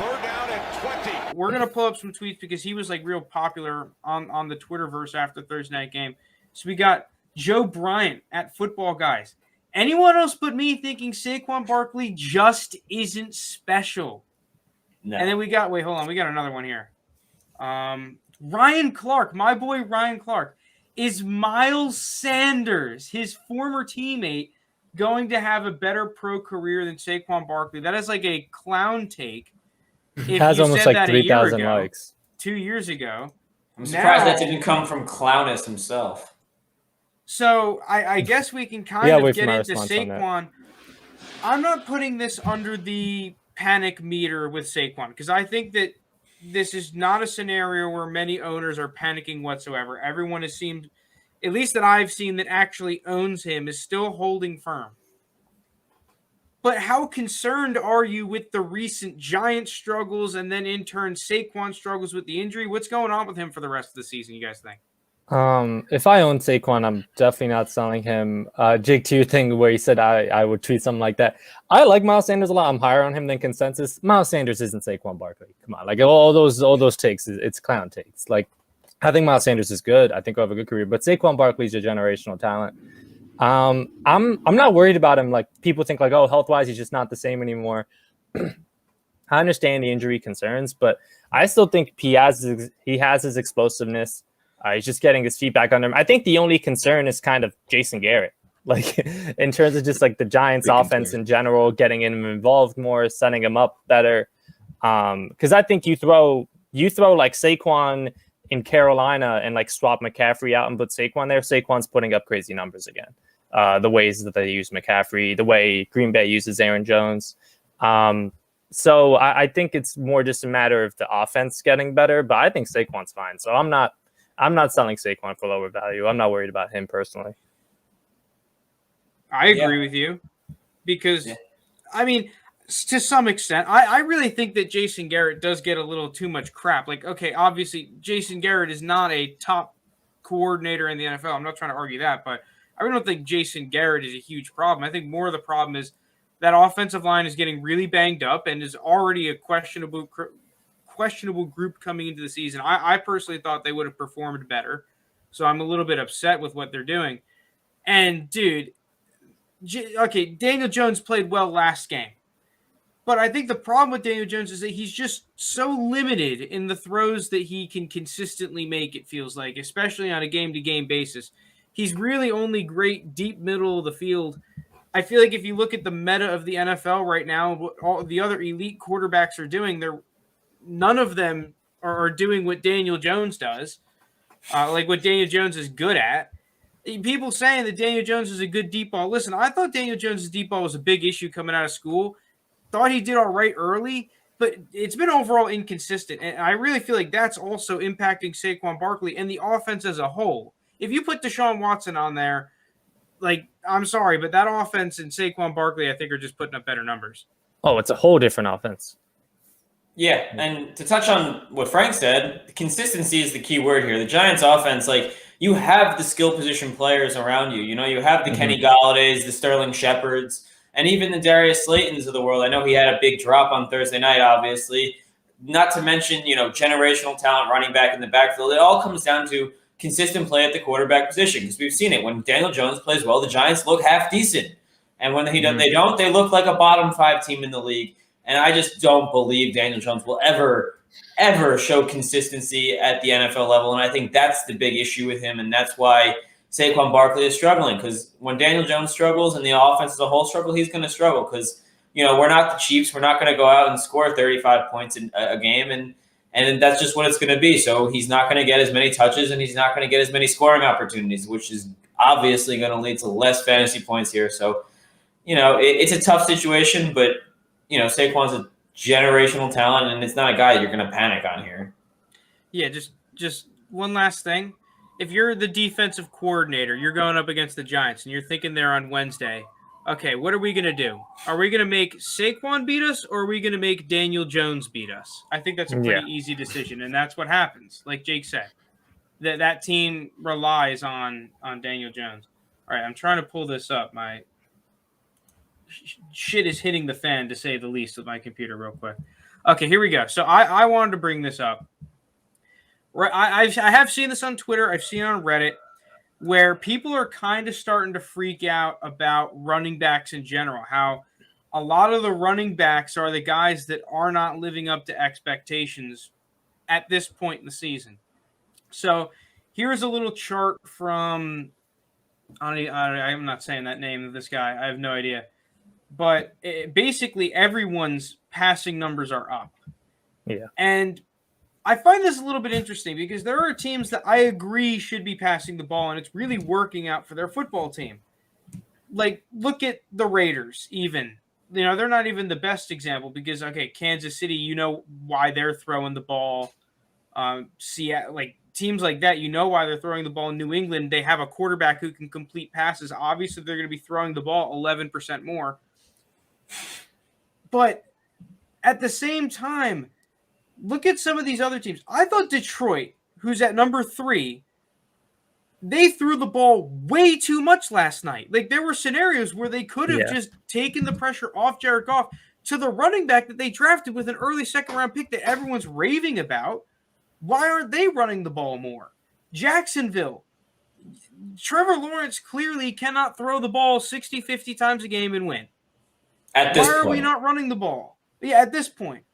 Third down and 20. We're going to pull up some tweets because he was like real popular on the Twitterverse after Thursday night game. So we got Joe Bryant at Football Guys. Anyone else but me thinking Saquon Barkley just isn't special. No. And then we got another one here. Ryan Clark, my boy Ryan Clark. Is Miles Sanders, his former teammate, going to have a better pro career than Saquon Barkley? That is like a clown take. He has almost like 3,000 likes. 2 years ago. I'm surprised that didn't come from Clownus himself. So I guess we can kind of get into Saquon. I'm not putting this under the panic meter with Saquon because I think that this is not a scenario where many owners are panicking whatsoever. Everyone has seemed, at least that I've seen, that actually owns him is still holding firm. But how concerned are you with the recent Giants struggles and then in turn Saquon struggles with the injury? What's going on with him for the rest of the season, you guys think? If I own Saquon, I'm definitely not selling him. Jake, to your thing where he said I would tweet something like that. I like Miles Sanders a lot. I'm higher on him than consensus. Miles Sanders isn't Saquon Barkley. Come on, like all those takes, it's clown takes. Like I think Miles Sanders is good. I think he'll have a good career, but Saquon Barkley is a generational talent. I'm not worried about him. Like people think like, oh, health wise, he's just not the same anymore. I understand the injury concerns, but I still think he has his explosiveness. He's just getting his feet back under him. I think the only concern is kind of Jason Garrett, like in terms of just like the Giants offense in general, getting him involved more, setting him up better. Because I think you throw like Saquon in Carolina and like swap McCaffrey out and put Saquon there. Saquon's putting up crazy numbers again. The ways that they use McCaffrey, the way Green Bay uses Aaron Jones. So I think it's more just a matter of the offense getting better, but I think Saquon's fine. So I'm not selling Saquon for lower value. I'm not worried about him personally. I agree with you because, I mean, to some extent, I really think that Jason Garrett does get a little too much crap. Like, okay, obviously, Jason Garrett is not a top coordinator in the NFL. I'm not trying to argue that, but I really don't think Jason Garrett is a huge problem. I think more of the problem is that offensive line is getting really banged up and is already a questionable group coming into the season. I personally thought they would have performed better, so I'm a little bit upset with what they're doing. And dude, okay, Daniel Jones played well last game, but I think the problem with Daniel Jones is that he's just so limited in the throws that he can consistently make, it feels like, especially on a game-to-game basis. He's really only great deep middle of the field. I feel like if you look at the meta of the NFL right now, what all the other elite quarterbacks are doing, none of them are doing what Daniel Jones does, like what Daniel Jones is good at. People saying that Daniel Jones is a good deep ball. Listen, I thought Daniel Jones' deep ball was a big issue coming out of school. Thought he did all right early, but it's been overall inconsistent. And I really feel like that's also impacting Saquon Barkley and the offense as a whole. If you put Deshaun Watson on there, like, I'm sorry, but that offense and Saquon Barkley, I think, are just putting up better numbers. Oh, it's a whole different offense. Yeah, and to touch on what Frank said, consistency is the key word here. The Giants offense, like, you have the skill position players around you. You know, you have the Kenny Galladays, the Sterling Shepherds, and even the Darius Slaytons of the world. I know he had a big drop on Thursday night, obviously. Not to mention, you know, generational talent running back in the backfield. It all comes down to consistent play at the quarterback position because we've seen it. When Daniel Jones plays well, the Giants look half decent. And when they don't, they look like a bottom 5 team in the league. And I just don't believe Daniel Jones will ever show consistency at the NFL level. And I think that's the big issue with him. And that's why Saquon Barkley is struggling, because when Daniel Jones struggles and the offense as a whole struggle, he's going to struggle because, you know, we're not the Chiefs. We're not going to go out and score 35 points in a game. And that's just what it's going to be. So he's not going to get as many touches and he's not going to get as many scoring opportunities, which is obviously going to lead to less fantasy points here. So, you know, it's a tough situation, but, you know, Saquon's a generational talent and it's not a guy you're going to panic on here. Yeah, just one last thing. If you're the defensive coordinator, you're going up against the Giants and you're thinking they're on Wednesday. Okay, what are we going to do? Are we going to make Saquon beat us or are we going to make Daniel Jones beat us? I think that's a pretty easy decision, and that's what happens, like Jake said. That team relies on Daniel Jones. All right, I'm trying to pull this up. My shit is hitting the fan, to say the least, with my computer real quick. Okay, here we go. So I wanted to bring this up. Right, I have seen this on Twitter. I've seen it on Reddit, where people are kind of starting to freak out about running backs in general. How a lot of the running backs are the guys that are not living up to expectations at this point in the season. So here's a little chart from I'm not saying that name of this guy. I have no idea. But basically everyone's passing numbers are up. Yeah. And I find this a little bit interesting because there are teams that I agree should be passing the ball, and it's really working out for their football team. Like, look at the Raiders, even. You know, they're not even the best example because, okay, Kansas City, you know why they're throwing the ball. Seattle, like, teams like that, you know why they're throwing the ball. In New England, they have a quarterback who can complete passes. Obviously, they're going to be throwing the ball 11% more. But at the same time, look at some of these other teams. I thought Detroit, who's at number 3, they threw the ball way too much last night. Like, there were scenarios where they could have just taken the pressure off Jared Goff to the running back that they drafted with an early second-round pick that everyone's raving about. Why aren't they running the ball more? Jacksonville, Trevor Lawrence clearly cannot throw the ball 60, 50 times a game and win. At this Why are point. we not running the ball? Yeah, at this point.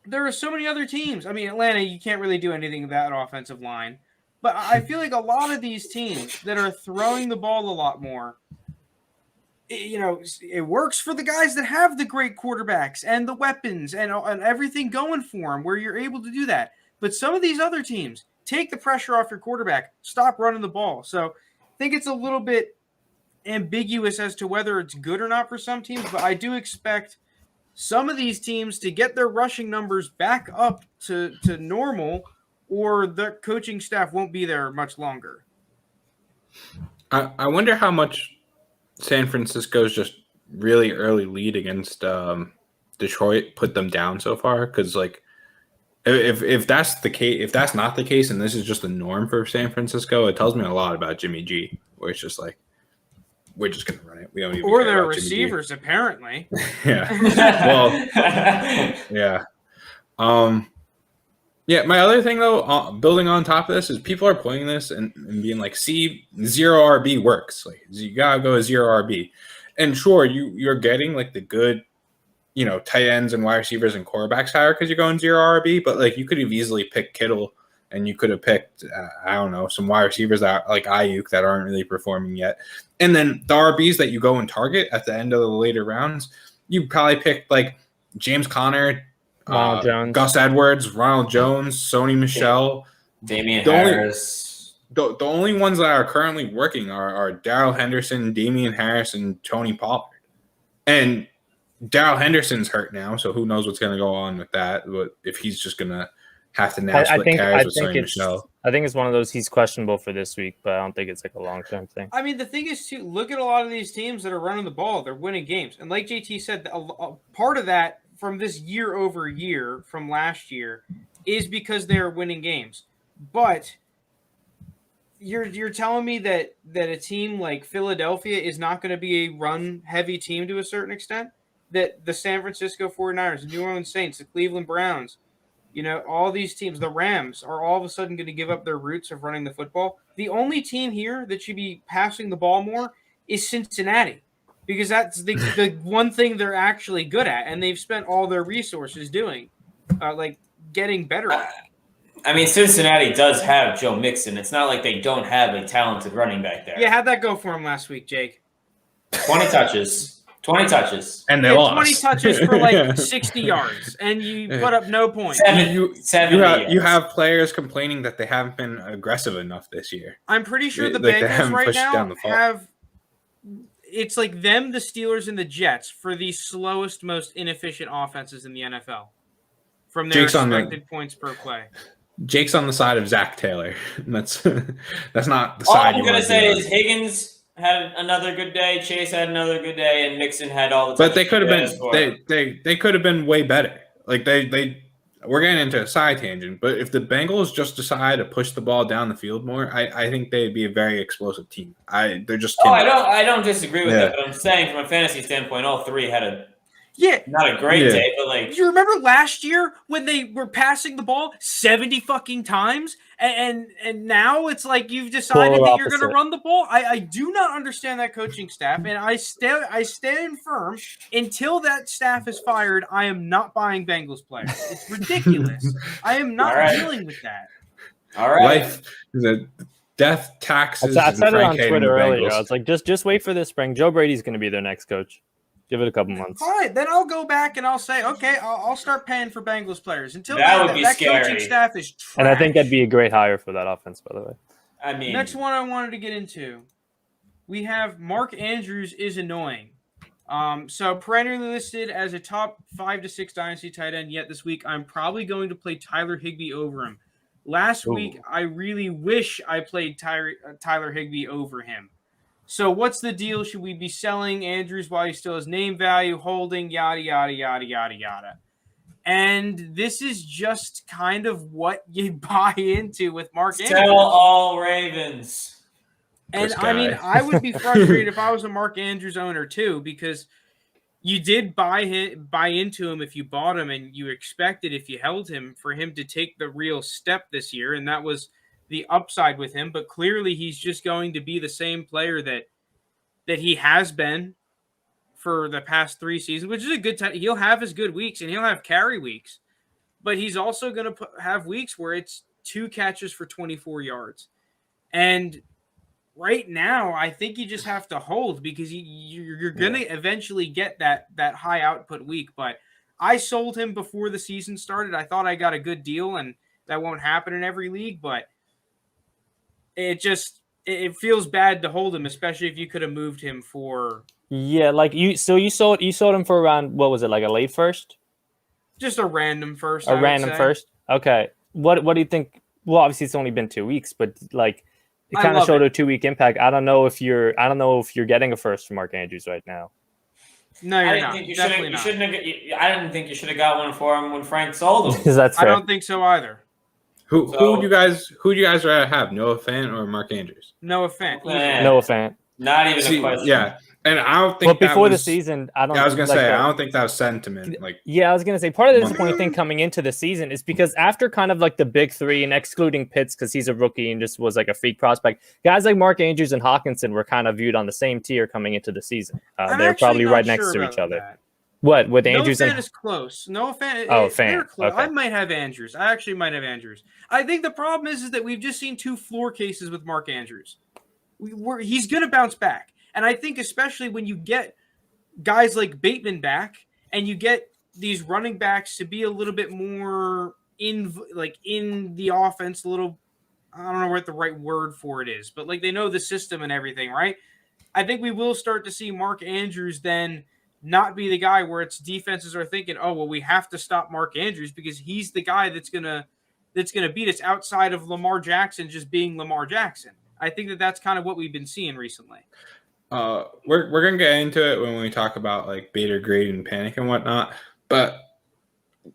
There are so many other teams. I mean, Atlanta, you can't really do anything with that offensive line. But I feel like a lot of these teams that are throwing the ball a lot more, it works for the guys that have the great quarterbacks and the weapons and everything going for them where you're able to do that. But some of these other teams, take the pressure off your quarterback, stop running the ball. So I think it's a little bit ambiguous as to whether it's good or not for some teams, but I do expect some of these teams to get their rushing numbers back up to normal, or the coaching staff won't be there much longer. I wonder how much San Francisco's just really early lead against Detroit put them down so far. Because like, if that's the case, if that's not the case, and this is just the norm for San Francisco, it tells me a lot about Jimmy G. Where it's just like, we're just gonna run it. We don't even. Or care their about Jimmy G. receivers, apparently. Yeah. Well. Yeah. Yeah, my other thing, though, building on top of this, is people are playing this and being like, see, zero RB works. Like, you got to go a zero RB. And sure, you're getting, like, the good, tight ends and wide receivers and quarterbacks higher because you're going zero RB. But, like, you could have easily picked Kittle and you could have picked, I don't know, some wide receivers that like Ayuk that aren't really performing yet. And then the RBs that you go and target at the end of the later rounds, you probably picked, like, James Conner, Ronald Jones, Gus Edwards, Ronald Jones, Sony Michel, Damian Harris. The only ones that are currently working are Darrell Henderson, Damian Harris, and Tony Pollard. And Darrell Henderson's hurt now, so who knows what's going to go on with that? But if he's just going to have to now split carries with Sony Michel. I think it's one of those he's questionable for this week, but I don't think it's like a long-term thing. I mean, the thing is, too, look at a lot of these teams that are running the ball. They're winning games. And like JT said, a part of that from this year over year from last year is because they're winning games. But you're telling me that a team like Philadelphia is not going to be a run-heavy team to a certain extent? That the San Francisco 49ers, the New Orleans Saints, the Cleveland Browns, all these teams, the Rams, are all of a sudden going to give up their roots of running the football. The only team here that should be passing the ball more is Cincinnati. Because that's the one thing they're actually good at, and they've spent all their resources doing, getting better at. I mean, Cincinnati does have Joe Mixon. It's not like they don't have a talented running back there. Yeah, how'd that go for him last week, Jake? 20 touches. 20 touches. And they lost. 20 touches for like 60 yards, and you put up no points. You have players complaining that they haven't been aggressive enough this year. I'm pretty sure the They Bengals haven't right pushed down now the ball. have – it's like them, the Steelers, and the Jets for the slowest, most inefficient offenses in the NFL from their expected points per play. Jake's on the side of Zach Taylor. That's not the All side I'm you going want to say be is on. Higgins had another good day, Chase had another good day, and Mixon had all the But they could have touches been they could have been way better. Like we're getting into a side tangent, but if the Bengals just decide to push the ball down the field more, I think they'd be a very explosive team. They're just I don't disagree with that, but I'm saying from a fantasy standpoint, all three had a Yeah. Not a great Yeah. day, but like Do you remember last year when they were passing the ball 70 fucking times? And now it's like you've decided Polar that you're going to opposite. run the ball? I do not understand that coaching staff, and I stand firm. Until that staff is fired, I am not buying Bengals players. It's ridiculous. I am not All right. dealing with that. all right. Life, the death, taxes. I and said it on Frank Hagan Twitter earlier. Bengals. I was like, just wait for this spring. Joe Brady's going to be their next coach. Give it a couple months. Fine, then I'll go back and I'll say, okay, I'll start paying for Bengals players. Until That then, would be that scary. coaching staff is trash. And I think that'd be a great hire for that offense, by the way. I mean, Next one I wanted to get into, we have Mark Andrews is annoying. So perennially listed as a top 5 to 6 dynasty tight end, yet this week I'm probably going to play Tyler Higbee over him. Last week I really wish I played Tyler Higbee over him. So what's the deal? Should we be selling Andrews while he still has name value, holding, yada, yada, yada, yada, yada? And this is just kind of what you buy into with Mark Andrews. sell all Ravens. And This I mean, guy. I would be frustrated if I was a Mark Andrews owner too, because you did buy into him if you bought him, and you expected if you held him for him to take the real step this year, and that was the upside with him. But clearly, he's just going to be the same player that he has been for the past 3 seasons, which is a good time. He'll have his good weeks and he'll have carry weeks, but he's also going to have weeks where it's 2 catches for 24 yards. And right now, I think you just have to hold, because you're going to eventually get that high output week. But I sold him before the season started. I thought I got a good deal, and that won't happen in every league, but it feels bad to hold him, especially if you could have moved him for Yeah, like you sold him for around, what was it, like a late first? just a random first. A random first? Okay. What do you think? Well, obviously it's only been 2 weeks, but like it I kind of love showed it. a 2 week impact. I don't know if you're getting a first from Mark Andrews right now. No, I you're didn't not. think you Definitely should. not. I didn't think you should have got one for him when Frank sold him. Is that I fair? don't think so either. Who So- would you guys rather have, Noah Fant or Mark Andrews? No offense. Man. No offense. Not even See, a question. yeah, and I don't think. But before that the was, season, I don't. I was gonna like say, the- I don't think that was sentiment. Like, Yeah, I was gonna say part of the Mark- disappointing thing coming into the season is because after kind of like the big 3 and excluding Pitts because he's a rookie and just was like a freak prospect, guys like Mark Andrews and Hawkinson were kind of viewed on the same tier coming into the season. I'm They're actually probably not right next sure to about each other. that. What with No Andrews fan and is close. No fan. Oh, they're Fant. close. Okay. I might have Andrews. I actually might have Andrews. I think the problem is that we've just seen 2 floor cases with Mark Andrews. He's going to bounce back, and I think especially when you get guys like Bateman back, and you get these running backs to be a little bit more in the offense, a little. I don't know what the right word for it is, but like they know the system and everything, right? I think we will start to see Mark Andrews then not be the guy where it's defenses are thinking, oh, well, we have to stop Mark Andrews because he's the guy that's gonna beat us outside of Lamar Jackson just being Lamar Jackson. I think that's kind of what we've been seeing recently. we're gonna get into it when we talk about like beta grade and panic and whatnot. But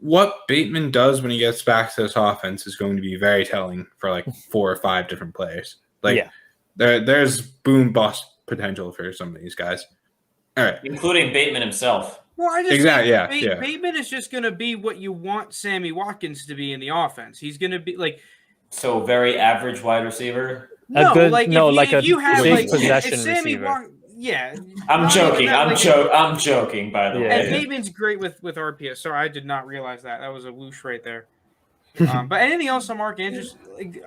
what Bateman does when he gets back to this offense is going to be very telling for like 4 or 5 different players. Like Yeah. there's boom bust potential for some of these guys. All right. Including Bateman himself. Well, I just Exactly, think yeah. Bateman is just going to be what you want Sammy Watkins to be in the offense. He's going to be like So very average wide receiver. if you have big like possession if Sammy receiver. yeah. I'm not joking. even that, I'm joking. By the Yeah. way. And Bateman's great with RPS. Sorry, I did not realize that. That was a whoosh right there. But anything else on Mark Andrews? Like,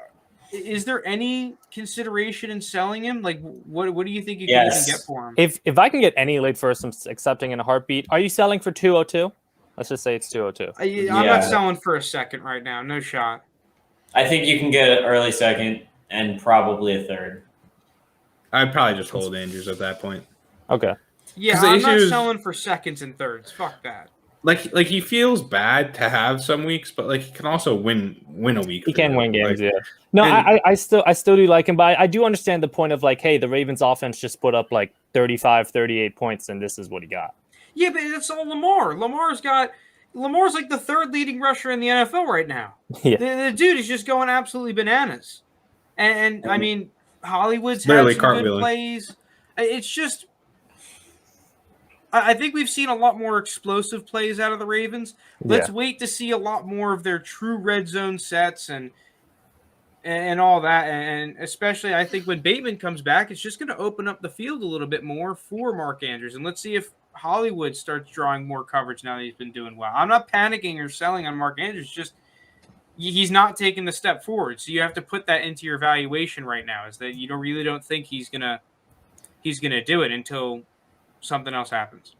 is there any consideration in selling him? Like, what do you think you can even get for him? If I can get any late first, I'm accepting in a heartbeat. Are you selling for 202? Let's just say it's 202. I'm not selling for a second right now. No shot. I think you can get an early second and probably a third. I'd probably just hold Andrews at that point. Okay. Yeah, 'Cause the I'm not issue is- selling for seconds and thirds. Fuck that. Like he feels bad to have some weeks, but like he can also win a week. He for can you. win games, Like, yeah. No, and- I still do like him, but I do understand the point of like, hey, the Ravens offense just put up like 35, 38 points, and this is what he got. Yeah, but it's all Lamar. Lamar's like the 3rd leading rusher in the NFL right now. Yeah. The dude is just going absolutely bananas. And I mean, Hollywood's had Literally some good cartwheeling. plays. It's just, I think we've seen a lot more explosive plays out of the Ravens. Let's wait to see a lot more of their true red zone sets and all that. And especially, I think when Bateman comes back, it's just going to open up the field a little bit more for Mark Andrews. And let's see if Hollywood starts drawing more coverage now that he's been doing well. I'm not panicking or selling on Mark Andrews, just he's not taking the step forward. So you have to put that into your evaluation right now, is that you really don't think he's gonna do it until something else happens.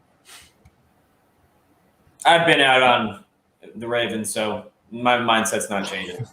I've been out on the Ravens, so my mindset's not changing.